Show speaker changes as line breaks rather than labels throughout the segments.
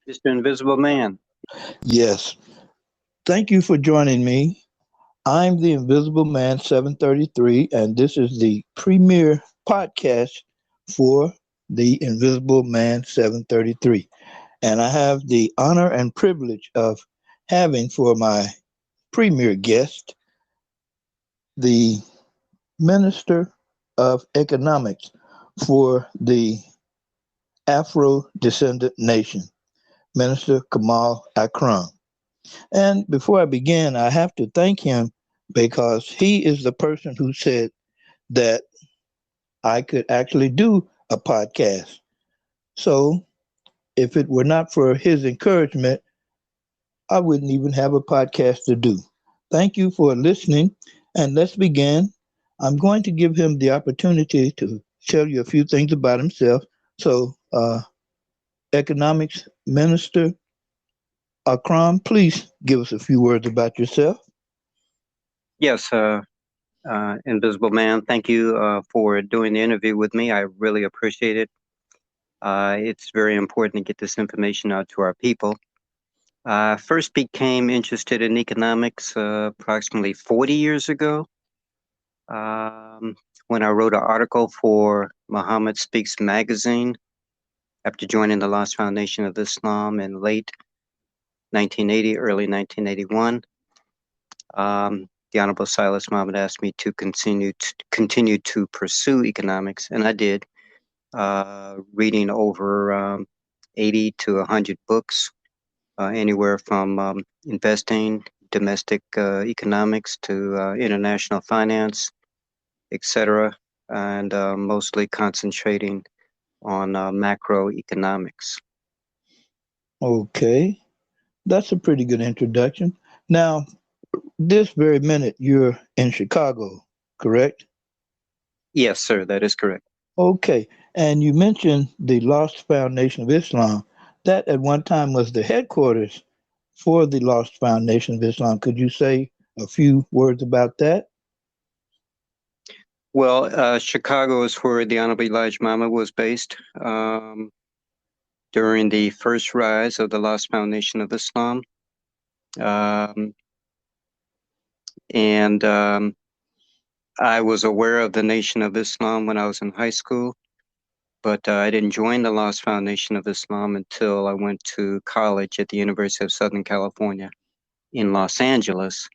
Mr. Invisible Man.
Yes. Thank you for joining me. I'm the Invisible Man 733, and this is the premiere podcast for the Invisible Man 733. And I have the honor and privilege of having for my premier guest the Minister of Economics for the Afro-Descendant Nation, Minister Kamal Akram. And before I begin, I have to thank him because he is the person who said that I could actually do a podcast. So if it were not for his encouragement, I wouldn't even have a podcast to do. Thank you for listening, and let's begin. I'm going to give him the opportunity to tell you a few things about himself. So, Economics Minister Akram, please give us a few words about yourself.
Yes, Invisible Man, thank you for doing the interview with me. I really appreciate it. It's very important to get this information out to our people. I first became interested in economics approximately 40 years ago um, when I wrote an article for Muhammad Speaks magazine after joining the Lost Foundation of Islam in late 1980, early 1981. The Honorable Silas Muhammad asked me to continue to pursue economics, and I did, reading over 80 to 100 books, anywhere from investing, domestic economics to international finance, etc., and mostly concentrating on macroeconomics.
Okay, that's a pretty good introduction. Now, this very minute, you're in Chicago, correct?
Yes, sir, that is correct.
Okay, and you mentioned the Lost Foundation of Islam. That at one time was the headquarters for the Lost Foundation of Islam. Could you say a few words about that?
Well, Chicago is where the Honorable Elijah Muhammad was based during the first rise of the Lost Foundation of Islam. Um, and I was aware of the Nation of Islam when I was in high school, but I didn't join the Lost Foundation of Islam until I went to college at the University of Southern California in Los Angeles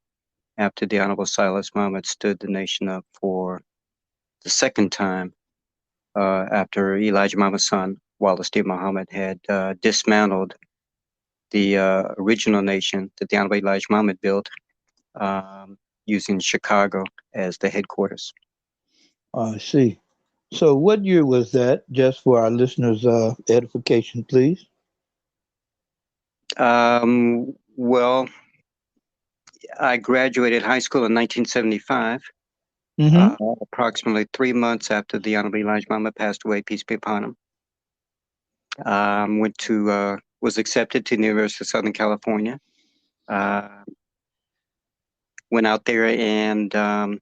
after the Honorable Silas Muhammad stood the nation up for the second time after Elijah Muhammad's son, Wallace D. Muhammad, had dismantled the original nation that the Honorable Elijah Muhammad built, using Chicago as the headquarters.
I see. So, what year was that? Just for our listeners' edification, please.
Well, I graduated high school in 1975,
Mm-hmm.
approximately 3 months after the Honorable Elijah Muhammad passed away, peace be upon him. Was accepted to the University of Southern California. Uh, Went out there, and a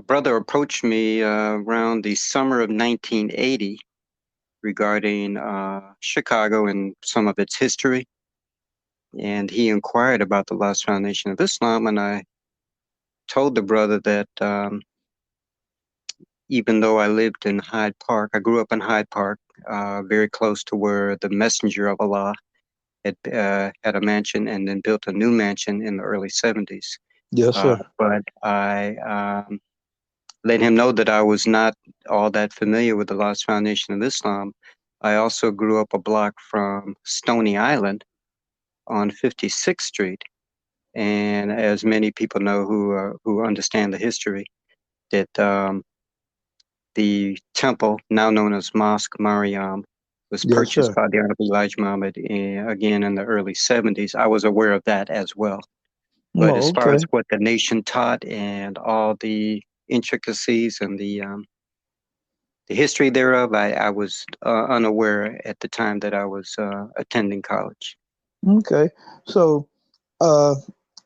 brother approached me around the summer of 1980 regarding Chicago and some of its history. And he inquired about the Lost Foundation of Islam, and I told the brother that even though I lived in Hyde Park, I grew up in Hyde Park, very close to where the Messenger of Allah had a mansion and then built a new mansion in the early 70s.
Yes, sir.
But I let him know that I was not all that familiar with the Lost Foundation of Islam. I also grew up a block from Stony Island on 56th Street, and as many people know who understand the history, that the temple, now known as Mosque Mariam, was
Yes,
purchased
sir.
by the Honorable Elijah Muhammad again in the early 70s. I was aware of that as well. But
Oh,
as far as
okay.
what the nation taught and all the intricacies and the history thereof, I was unaware at the time that I was attending college.
Okay. So, uh,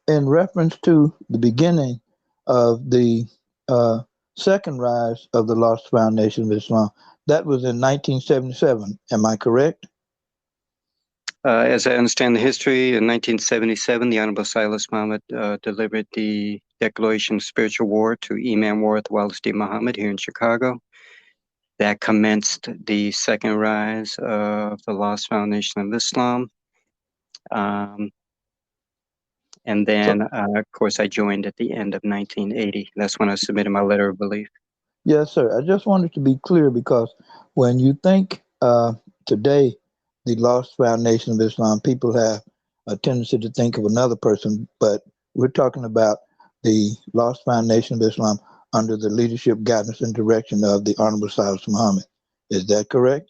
in reference to the beginning of the uh, second rise of the Lost Foundation of Islam, that was in 1977. Am I correct?
As I understand the history, in 1977, the Honorable Silas Muhammad delivered the Declaration of Spiritual War to Imam Warith Wallace D. Muhammad here in Chicago. That commenced the second rise of the Lost Foundation of Islam. Um, and
So,
then, of course, I joined at the end of 1980. That's when I submitted my letter of belief.
yes, sir. I just wanted to be clear because when you think today, the Lost Foundation of Islam, people have a tendency to think of another person, but we're talking about the Lost Foundation of Islam under the leadership, guidance, and direction of the Honorable Silas Muhammad. Is that correct?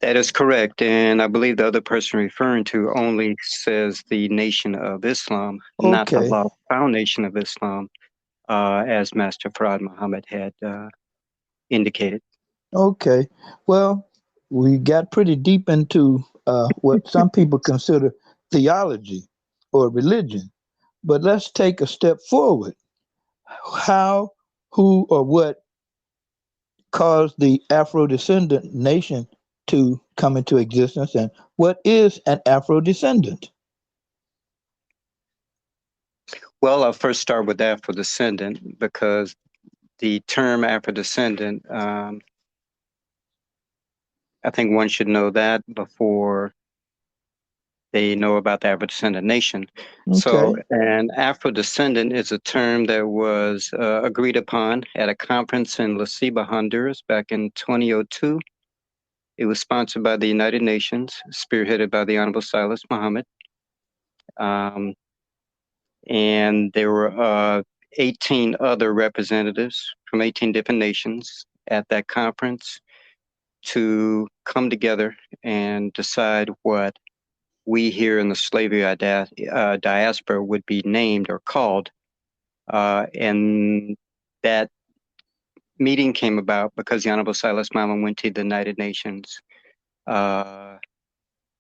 That is correct. And I believe the other person referring to only says the Nation of Islam, not the
Okay.
Lost Foundation of Islam, as Master Farad Muhammad had indicated.
Okay. Well, we got pretty deep into what some people consider theology or religion. But let's take a step forward. How, who, or what caused the Afrodescendant Nation to come into existence, and what is an Afrodescendant?
Well, I'll first start with Afrodescendant because the term Afrodescendant, I think one should know that before they know about the Afrodescendant Nation. So,
Okay.
an Afrodescendant is a term that was agreed upon at a conference in La Ceiba, Honduras, back in 2002. It was sponsored by the United Nations, spearheaded by the Honorable Silas Muhammad. Um, and there were 18 other representatives from 18 different nations at that conference to come together and decide what we here in the slavery diaspora would be named or called. And that meeting came about because the Honorable Silas Muhammad went to the United Nations uh,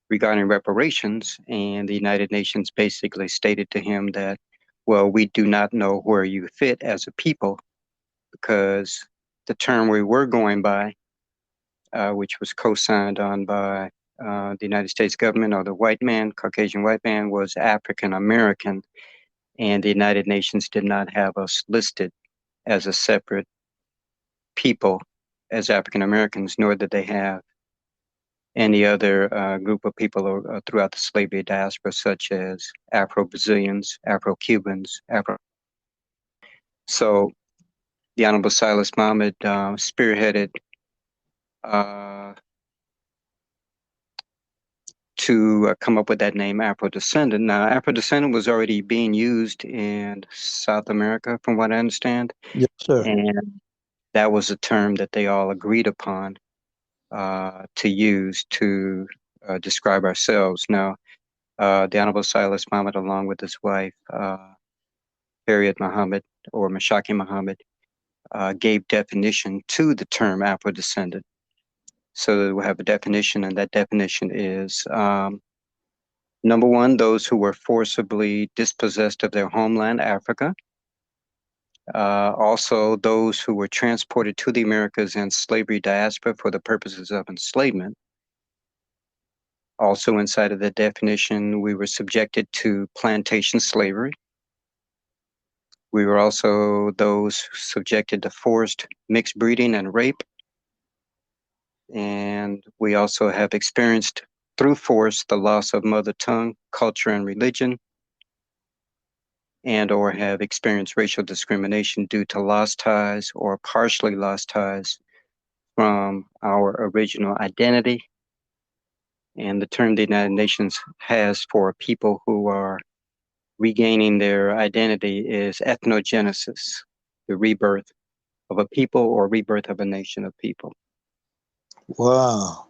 regarding reparations, and the United Nations basically stated to him that, well, we do not know where you fit as a people because the term we were going by, which was co-signed on by the United States government or the white man, Caucasian white man, was African American, and the United Nations did not have us listed as a separate people as African Americans, nor did they have any other group of people throughout the slavery diaspora, such as Afro-Brazilians, Afro-Cubans, Afro. So the Honorable Silas Muhammad spearheaded uh, to come up with that name, Afro-Descendant. Now, Afro-Descendant was already being used in South America, from what I understand,
Yes, sir.
and that was a term that they all agreed upon to use to describe ourselves. Now, the Honorable Silas Muhammad, along with his wife, Harriet Muhammad or Mashaki Muhammad, gave definition to the term Afro-descendant. So we have a definition, and that definition is number one, those who were forcibly dispossessed of their homeland, Africa. Also, those who were transported to the Americas and slavery diaspora for the purposes of enslavement. Also, inside of the definition, we were subjected to plantation slavery. We were also those subjected to forced mixed breeding and rape. And we also have experienced through force the loss of mother tongue, culture, and religion, and or have experienced racial discrimination due to lost ties or partially lost ties from our original identity. And the term the United Nations has for people who are regaining their identity is ethnogenesis, the rebirth of a people or rebirth of a nation of people.
Wow.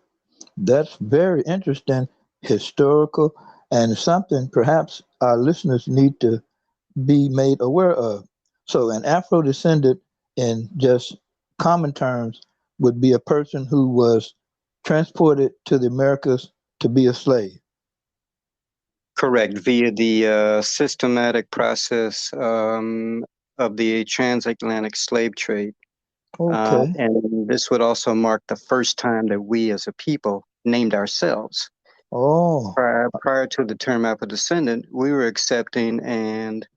That's very interesting, historical, and something perhaps our listeners need to be made aware of. So, an Afro descendant, in just common terms, would be a person who was transported to the Americas to be a slave.
Correct, via the systematic process of the transatlantic slave trade.
Okay.
And this would also mark the first time that we as a people named ourselves.
Oh,
Prior to the term Afrodescendant, we were accepting and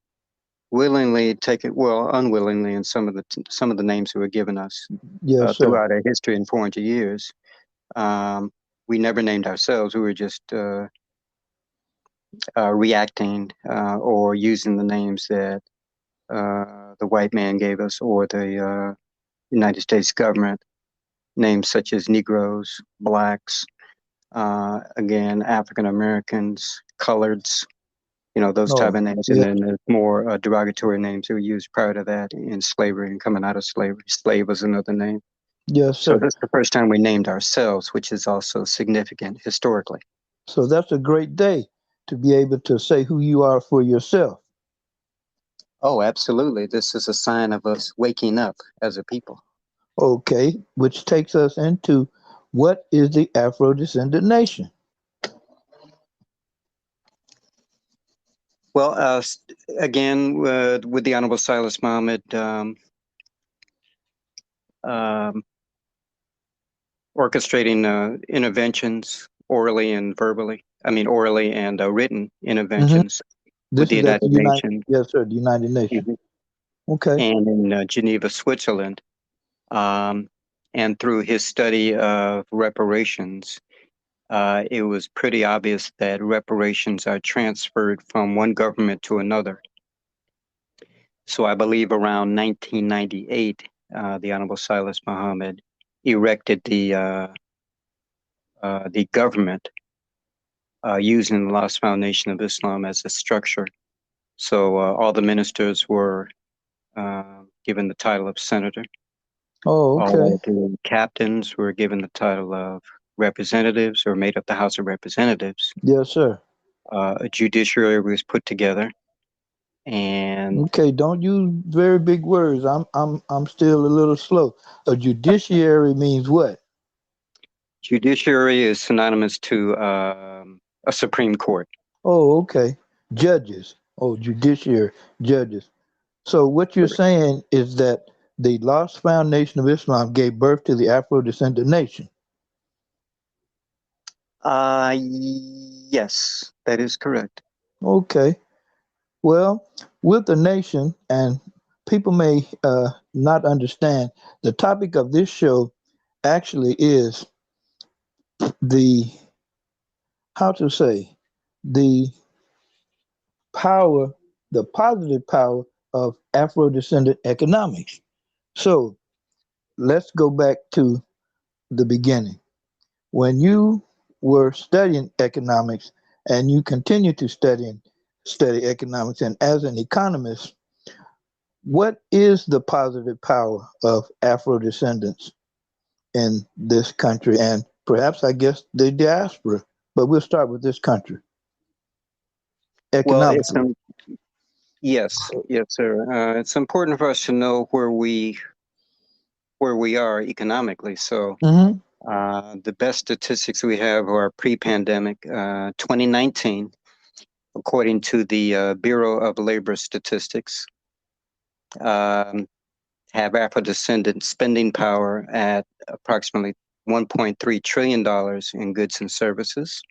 willingly taking, well, unwillingly, in some of the names that were given us
yes, sir.
throughout our history in 400 years. Um, we never named ourselves. We were just reacting or using the names that the white man gave us or the United States government, names such as Negroes, Blacks, again, African Americans, Coloreds, those type
Oh,
of names. And
yes,
then there's more derogatory names that were used prior to that in slavery and coming out of slavery. Slave was another name.
yes,
So
sir.
this is the first time we named ourselves, which is also significant historically.
So that's a great day to be able to say who you are for yourself.
Oh, absolutely. This is a sign of us waking up as a people.
Okay, which takes us into what is the Afro-Descendant Nation?
Well, again, with the Honorable Silas Muhammad um, orchestrating interventions orally and verbally, orally and written
Hmm.
interventions with
This
the
is at the
United
United,
Nations
yes, sir, the United Nations.
mhm,
Okay.
and in Geneva, Switzerland. Um, and through his study of reparations, it was pretty obvious that reparations are transferred from one government to another. So I believe around 1998, the Honorable Silas Muhammad erected the government using the Lost Foundation of Islam as a structure. So all the ministers were given the title of senator.
Oh, okay.
All of the captains were given the title of representatives or made up the House of Representatives.
Yes, sir.
A judiciary was put together, and
Okay, don't use very big words. I'm still a little slow. A judiciary means what?
judiciary is synonymous to a Supreme Court.
Oh, okay. Judges. Oh, judiciary, judges. So what you're saying is that the Lost Foundation of Islam gave birth to the Afro-Descendant Nation.
Yes, that is correct.
Okay. Well, with the nation, and people may not understand, the topic of this show actually is the, how to say, the power, the positive power of Afro descendant economics. So let's go back to the beginning. When you were studying economics and you continue to study economics, and as an economist, what is the positive power of Afro descendants in this country and perhaps, I guess, the diaspora? But we'll start with this country
Well,
economically.
yes, sir. It's important for us to know where we are economically. So
Hmm.
the best statistics we have are pre-pandemic, 2019, according to the Bureau of Labor Statistics. Um, have Afro-descendant spending power at approximately $1.3 trillion in goods and services.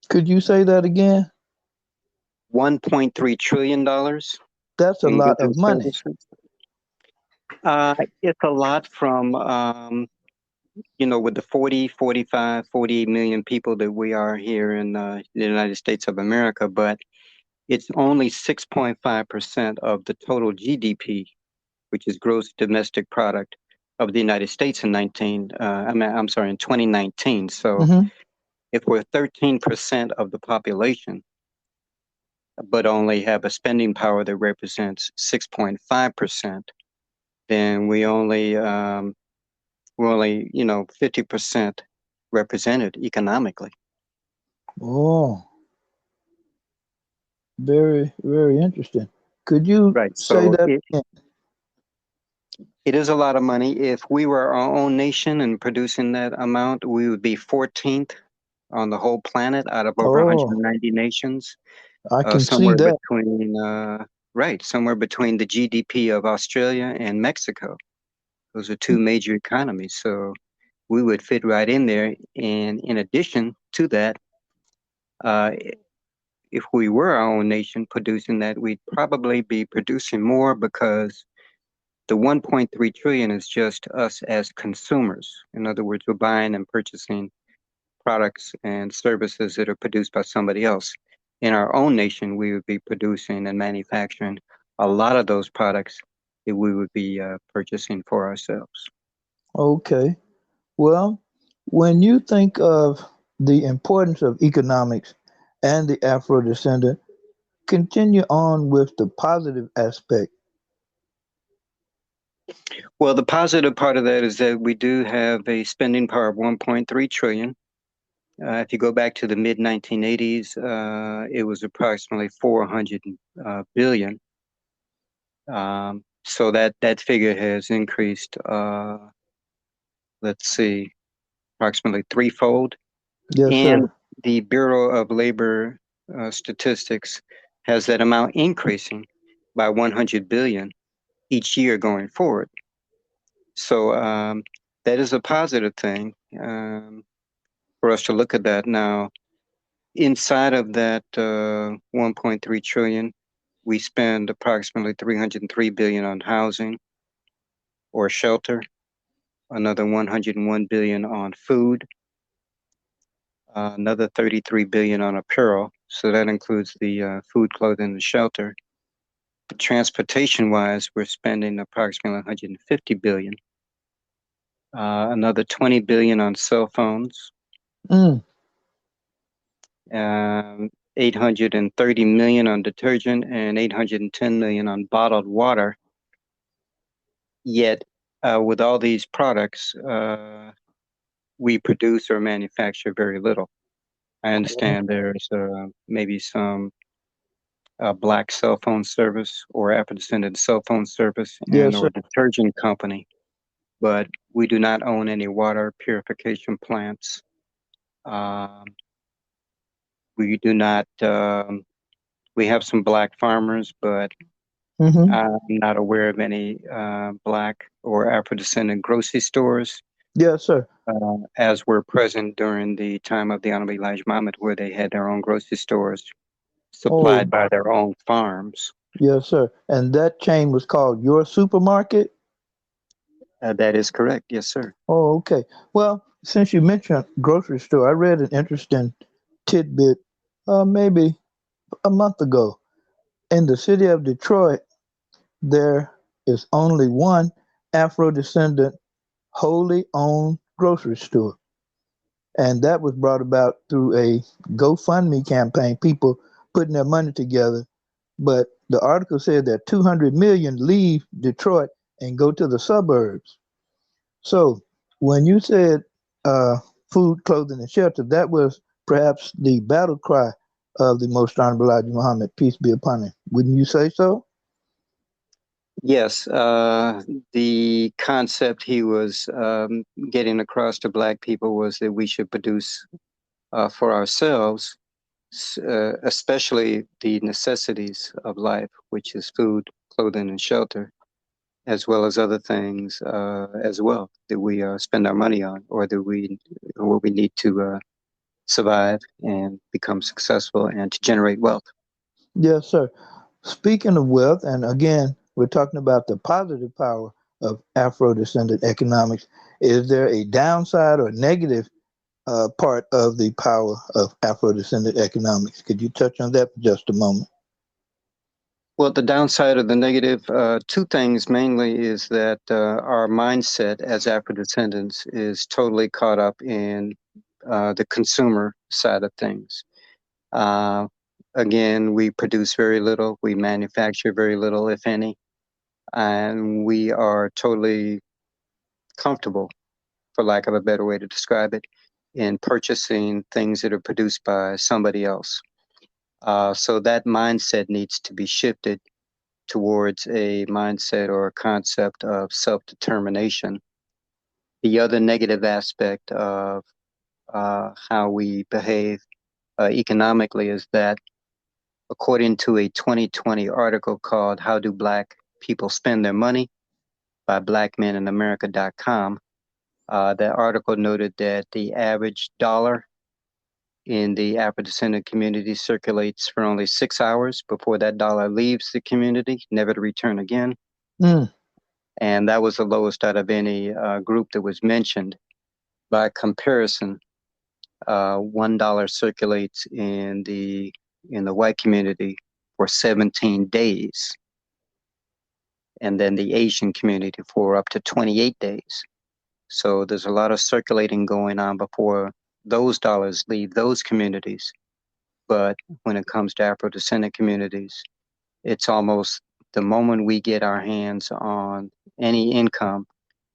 Could you say that again?
$1.3 trillion
That's a
in
lot
goods
of
and
money.
services. It's a lot from, with the 40, 45, 48 million people that we are here in the United States of America, but it's only 6.5% of the total GDP, which is gross domestic product of the United States in in 2019. So
Hmm.
if we're 13% of the population, but only have a spending power that represents 6.5%, then we're only 50% represented economically.
Oh, very, very interesting. Could you
Right.
say
So
that
it,
again?
it is a lot of money. If we were our own nation and producing that amount, we would be 14th on the whole planet out of over
Oh,
190 nations,
I can see
somewhere
that.
between, right, somewhere between the GDP of Australia and Mexico. Those are two major economies. So we would fit right in there. And in addition to that, Uh, if we were our own nation producing that, we'd probably be producing more because the 1.3 trillion is just us as consumers. In other words, we're buying and purchasing products and services that are produced by somebody else. In our own nation, we would be producing and manufacturing a lot of those products that we would be purchasing for ourselves.
Okay. Well, when you think of the importance of economics and the Afro descendant, continue on with the positive aspect.
Well, the positive part of that is that we do have a spending power of 1.3 trillion. If you go back to the mid 1980s, it was approximately 400 billion. So that figure has increased, let's see, approximately threefold.
Yes,
And
sir.
the Bureau of Labor Statistics has that amount increasing by 100 billion each year going forward. So that is a positive thing for us to look at that. Now, inside of that 1.3 trillion, we spend approximately 303 billion on housing or shelter, another 101 billion on food, another 33 billion on apparel. So that includes the food, clothing, and shelter. Transportation wise, we're spending approximately 150 billion, another 20 billion on cell phones,
Mm.
830 million on detergent, and 810 million on bottled water. Yet, with all these products, we produce or manufacture very little. I understand there's maybe some black cell phone service or Afrodescendant cell phone service and
Yes,
or
sir.
detergent company, but we do not own any water purification plants. Um, we do not. We have some black farmers, but
Mm-hmm.
I'm not aware of any black or Afro-descendant grocery stores
Yes, sir.
as were present during the time of the Honorable Elijah Muhammad, where they had their own grocery stores supplied
Oh,
by their own farms.
yes, sir. And that chain was called Your Supermarket?
That is correct. Yes, sir.
Oh, okay. Well, since you mentioned grocery store, I read an interesting tidbit maybe a month ago. In the city of Detroit, there is only one Afro descendant wholly owned grocery store. And that was brought about through a GoFundMe campaign, people putting their money together. But the article said that 200 million leave Detroit and go to the suburbs. So when you said uh, food, clothing, and shelter, that was perhaps the battle cry of the Most Honorable Elijah Muhammad, peace be upon him. Wouldn't you say so?
Yes, the concept he was getting across to Black people was that we should produce for ourselves, especially the necessities of life, which is food, clothing, and shelter, as well as other things as well that we spend our money on, or that we need to survive and become successful and to generate wealth.
Yes, sir. Speaking of wealth, and again, we're talking about the positive power of Afro descendant economics. Is there a downside or negative part of the power of Afro descendant economics? Could you touch on that for just a moment?
Well, the downside of the negative, two things mainly is that our mindset as Afro descendants is totally caught up in the consumer side of things. Uh, Again, we produce very little, we manufacture very little, if any, and we are totally comfortable, for lack of a better way to describe it, in purchasing things that are produced by somebody else. So that mindset needs to be shifted towards a mindset or a concept of self-determination. The other negative aspect of how we behave economically is that, according to a 2020 article called How Do Black People Spend Their Money by blackmeninamerica.com, that article noted that the average dollar in the Afrodescendant community circulates for only 6 hours before that dollar leaves the community, never to return again.
Mm.
And that was the lowest out of any group that was mentioned. By comparison, $1 circulates in the white community for 17 days, and then the Asian community for up to 28 days. So there's a lot of circulating going on before those dollars leave those communities. But when it comes to Afro-descendant communities, it's almost the moment we get our hands on any income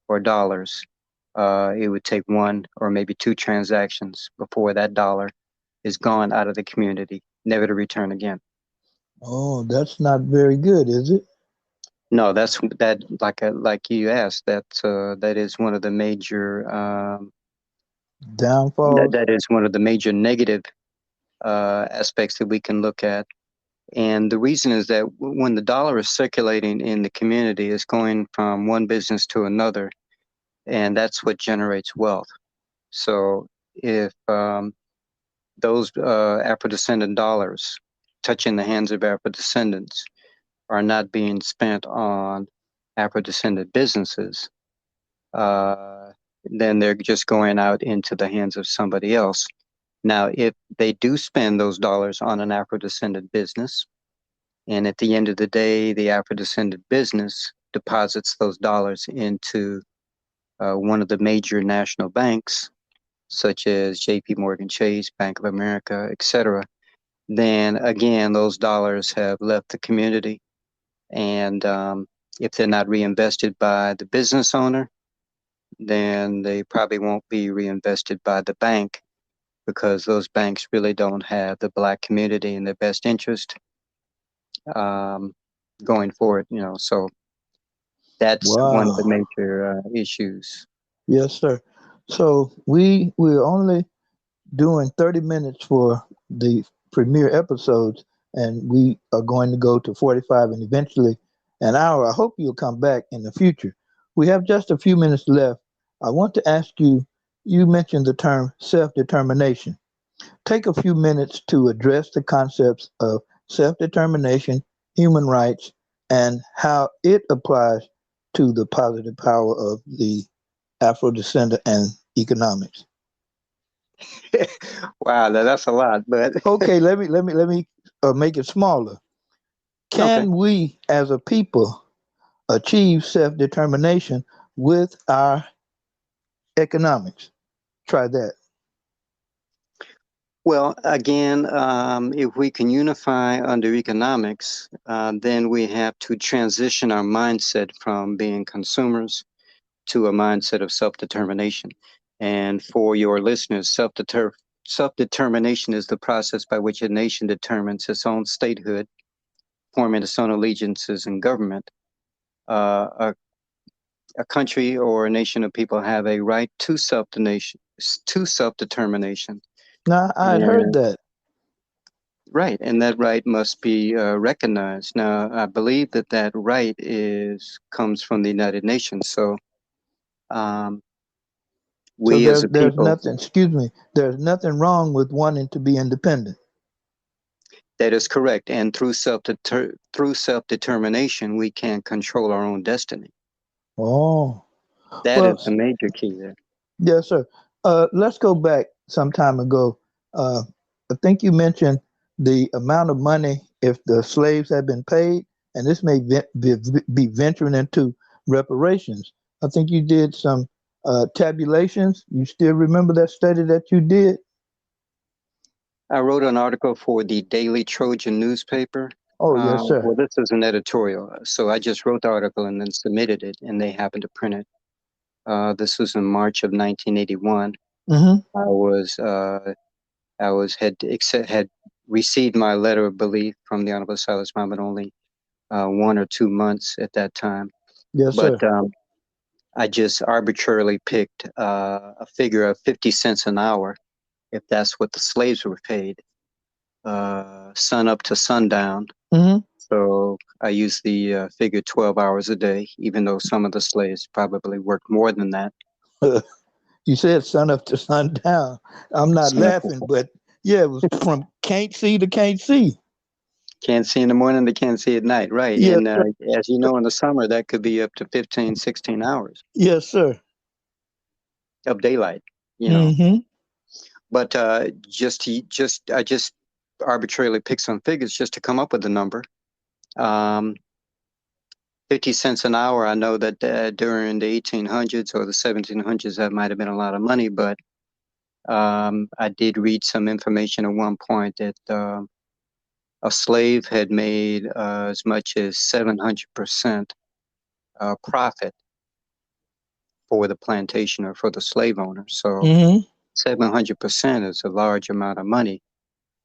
or dollars, it would take one or maybe two transactions before that dollar is gone out of the community, never to return again.
Oh, that's not very good, is it?
No, that's that like you asked, that is one of the major
Downfalls.
that is one of the major negative aspects that we can look at. And the reason is that when the dollar is circulating in the community, it's going from one business to another, and that's what generates wealth. So if those Afro-descendant dollars touching the hands of Afro-descendants are not being spent on Afro-descendant businesses, then they're just going out into the hands of somebody else. Now, if they do spend those dollars on an Afro-descendant business, and at the end of the day, the Afro-descendant business deposits those dollars into one of the major national banks, such as J.P. Morgan Chase, Bank of America, etc., then again, those dollars have left the community. And if they're not reinvested by the business owner, then they probably won't be reinvested by the bank, because those banks really don't have the Black community in their best interest um, going forward. So that's one of the
Wow.
major issues.
Yes, sir. So we're only doing 30 minutes for the premiere episodes, and we are going to go to 45 and eventually an hour. I hope you'll come back in the future. We have just a few minutes left. I want to ask you, you mentioned the term self-determination. Take a few minutes to address the concepts of self-determination, human rights, and how it applies to the positive power of the Afro-descendant and economics.
Wow, that's a lot, but
Okay, let me make it smaller.
okay.
Can we, as a people, achieve self-determination with our economics? Try that.
Well, again, if we can unify under economics, then we have to transition our mindset from being consumers to a mindset of self-determination. And for your listeners, self-determination is the process by which a nation determines its own statehood, forming its own allegiances and government. A country or a nation of people have a right to self-determination.
Now, I had heard
And
that.
right, and that right must be recognized. Now, I believe that right comes from the United Nations. So, um,
So
we as a
there's
people,
nothing, excuse me, there's nothing wrong with wanting to be independent.
that is correct. And through self-determination, we can control our own destiny.
Oh,
That is
well,
the major key there.
yes, sir. Let's go back some time ago. Uh, I think you mentioned the amount of money if the slaves had been paid, and this may be venturing into reparations. I think you did some tabulations. You still remember that study that you did?
I wrote an article for the Daily Trojan newspaper.
Oh, yes, sir.
Well, this is an editorial. So I just wrote the article and then submitted it, and they happened to print it. This was in March of 1981.
Mm-hmm.
I had received my letter of belief from the Honorable Silas Muhammad only 1 or 2 months at that time.
Yes,
But
sir.
I just arbitrarily picked a figure of 50 cents an hour, if that's what the slaves were paid, sun up to sundown.
Mm-hmm.
So I used the figure 12 hours a day, even though some of the slaves probably worked more than that.
You said sun up to sundown. I'm not
Sun up to
laughing, but Yeah, it was from can't see to can't see.
Can't see in the morning, they can't see at night, right?
Yes,
And
sir.
as you know, in the summer, that could be up to 15, 16 hours
Yes, sir.
of daylight, you know.
Mm-hmm.
But I just arbitrarily picked some figures just to come up with a number. Um, 50 cents an hour. I know that during the 1800s or the 1700s, that might have been a lot of money, but I did read some information at one point that a slave had made as much as 700% profit for the plantation or for the slave owner. So
Mm-hmm.
700% is a large amount of money.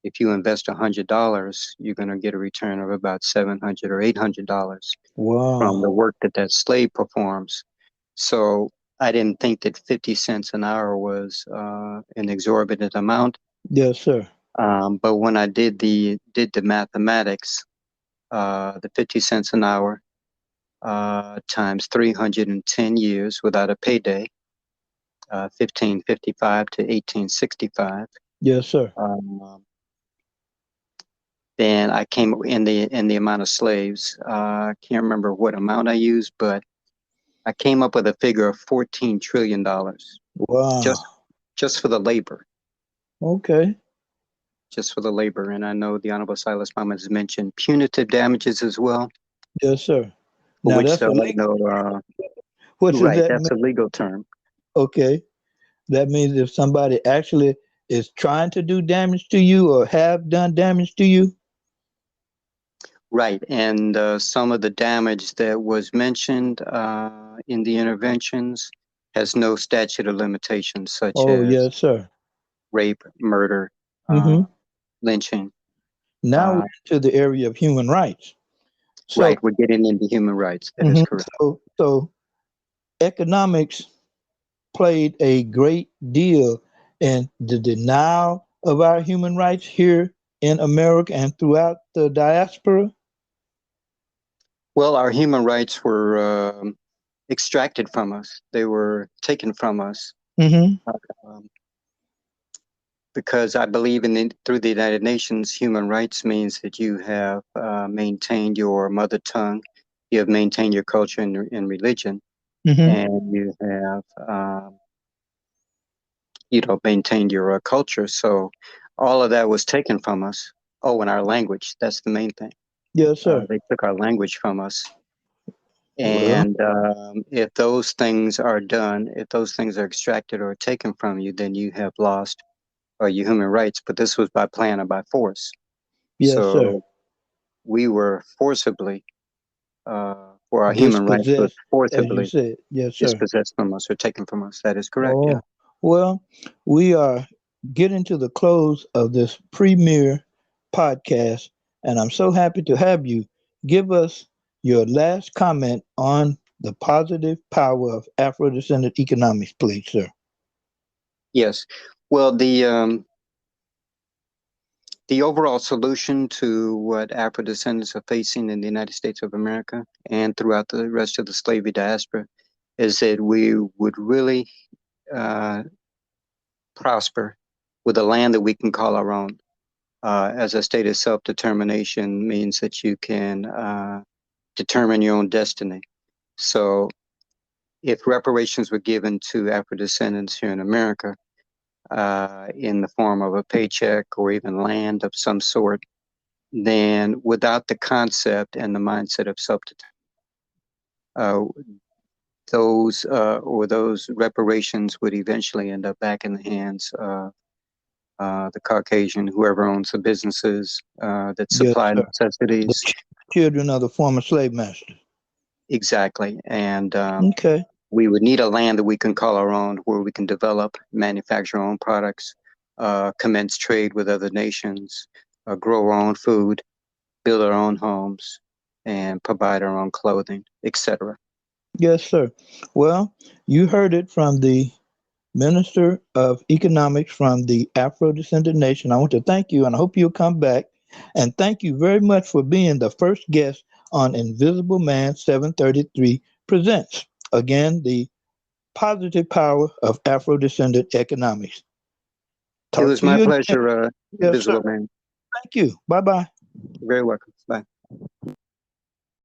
If you invest $100, you're going to get a return of about 700 or $800 from the
Wow.
work that that slave performs. So I didn't think that 50 cents an hour was an exorbitant amount.
Yes, sir.
But when I did the mathematics, the 50 cents an hour times 310 years without a payday, 1555 to 1865.
Yes, sir.
Um, then I came in the amount of slaves. I can't remember what amount I used, but I came up with a figure of $14 trillion just
Wow.
just for the labor,
Okay.
just for the labor. And I know the Honorable Silas Muhammad has mentioned punitive damages as well,
Yes, sir.
for
Now
which
that's
there are
illegal.
no
What does
right.
that
That's
mean?
a legal term.
Okay. That means if somebody actually is trying to do damage to you or have done damage to you.
Right. And some of the damage that was mentioned in the interventions has no statute of limitations, such
Oh,
as
yes, sir.
rape, murder,
Mm-hmm.
lynching.
Now we're
Uh,
into the area of human rights. So,
right. We're getting into human rights. That is
mhm.
correct.
So economics played a great deal in the denial of our human rights here in America and throughout the diaspora.
Well, our human rights were extracted from us. They were taken from us
Mm-hmm.
um, because I believe through the United Nations, human rights means that you have maintained your mother tongue, you have maintained your culture and religion,
Mm-hmm.
and you have maintained your culture. So all of that was taken from us. Oh, and our language. That's the main thing.
Yes, sir.
They took our language from us.
Well,
And if those things are done, if those things are extracted or taken from you, then you have lost your human rights. But this was by plan or by force.
yes, sir.
So we were forcibly, for our human rights, was
Dispossessed, as you
forcibly
said. Yes, sir.
dispossessed from us or taken from us. That is correct. Yeah.
Oh, well, we are getting to the close of this premier podcast, and I'm so happy to have you give us your last comment on the positive power of Afro-descendant economics, please, sir.
Yes. Well, the overall solution to what Afro descendants are facing in the United States of America and throughout the rest of the slavery diaspora is that we would really uh, prosper with a land that we can call our own. As I stated, self-determination means that you can determine your own destiny. So if reparations were given to Afro descendants here in America in the form of a paycheck or even land of some sort, then without the concept and the mindset of uh, those reparations would eventually end up back in the hands of the Caucasian, whoever owns the businesses that
Yes,
supply
sir. The
necessities.
children of the former slave master.
Exactly. And
Okay.
we would need a land that we can call our own, where we can develop, manufacture our own products, commence trade with other nations, grow our own food, build our own homes, and provide our own clothing, etc.
Yes, sir. Well, you heard it from the Minister of Economics from the Afro-Descendant Nation. I want to thank you, and I hope you'll come back. And thank you very much for being the first guest on Invisible Man 733 Presents. Again, the positive power of Afro-Descendant economics.
It
Talk
was
to
my
you again.
pleasure,
Yes, sir.
Invisible Man.
Thank you. Bye bye.
You're very welcome.